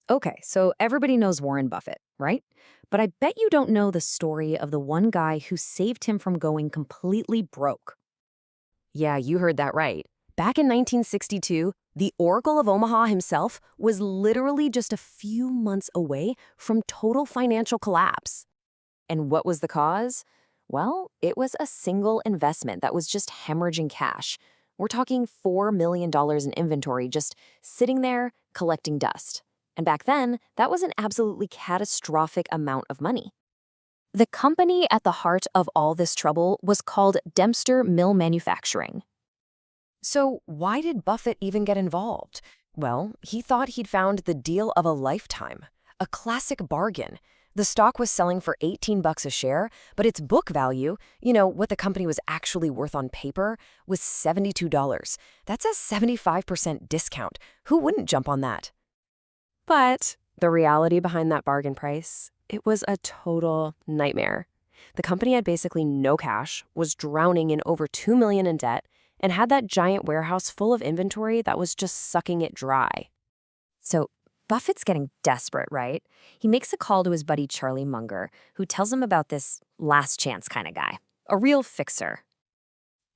Okay, so everybody knows Warren Buffett, right? But I bet you don't know the story of the one guy who saved him from going completely broke. Yeah, you heard that right. Back in 1962, the Oracle of Omaha himself was literally just a few months away from total financial collapse. And what was the cause? Well, it was a single investment that was just hemorrhaging cash. We're talking $4 million in inventory just sitting there collecting dust. And back then, that was an absolutely catastrophic amount of money. The company at the heart of all this trouble was called Dempster Mill Manufacturing. So, why did Buffett even get involved? Well, he thought he'd found the deal of a lifetime, a classic bargain. The stock was selling for 18 bucks a share, but its book value, what the company was actually worth on paper, was $72. That's a 75% discount. Who wouldn't jump on that? But the reality behind that bargain price, it was a total nightmare. The company had basically no cash, was drowning in over $2 million in debt, and had that giant warehouse full of inventory that was just sucking it dry. So Buffett's getting desperate, right? He makes a call to his buddy Charlie Munger, who tells him about this last chance kind of guy, a real fixer.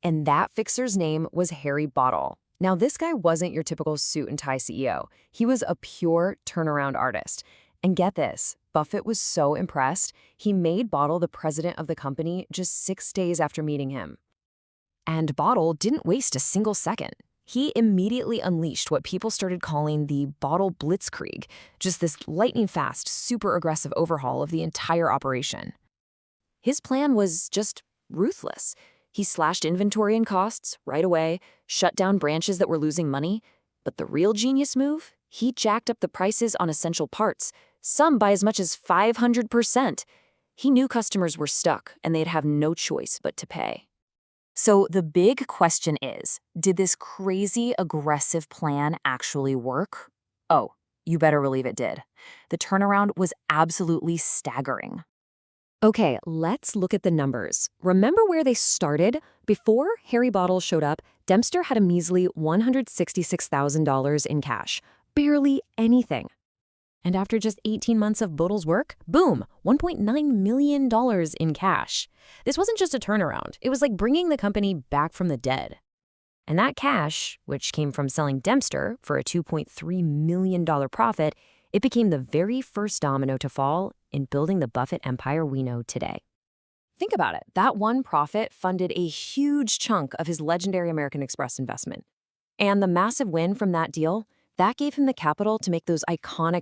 And that fixer's name was Harry Bottle. Now, this guy wasn't your typical suit and tie CEO. He was a pure turnaround artist. And get this, Buffett was so impressed, he made Bottle the president of the company just 6 days after meeting him. And Bottle didn't waste a single second. He immediately unleashed what people started calling the Bottle Blitzkrieg, just this lightning-fast, super aggressive overhaul of the entire operation. His plan was just ruthless. He slashed inventory and costs right away, shut down branches that were losing money. But the real genius move? He jacked up the prices on essential parts, some by as much as 500%. He knew customers were stuck, and they'd have no choice but to pay. So the big question is, did this crazy, aggressive plan actually work? Oh, you better believe it did. The turnaround was absolutely staggering. Okay, let's look at the numbers. Remember where they started? Before Harry Bottle showed up, Dempster had a measly $166,000 in cash. Barely anything. And after just 18 months of Bottle's work, boom, $1.9 million in cash. This wasn't just a turnaround. It was like bringing the company back from the dead. And that cash, which came from selling Dempster for a $2.3 million profit, it became the very first domino to fall in building the Buffett empire we know today. Think about it. That one profit funded a huge chunk of his legendary American Express investment. And the massive win from that deal, that gave him the capital to make those iconic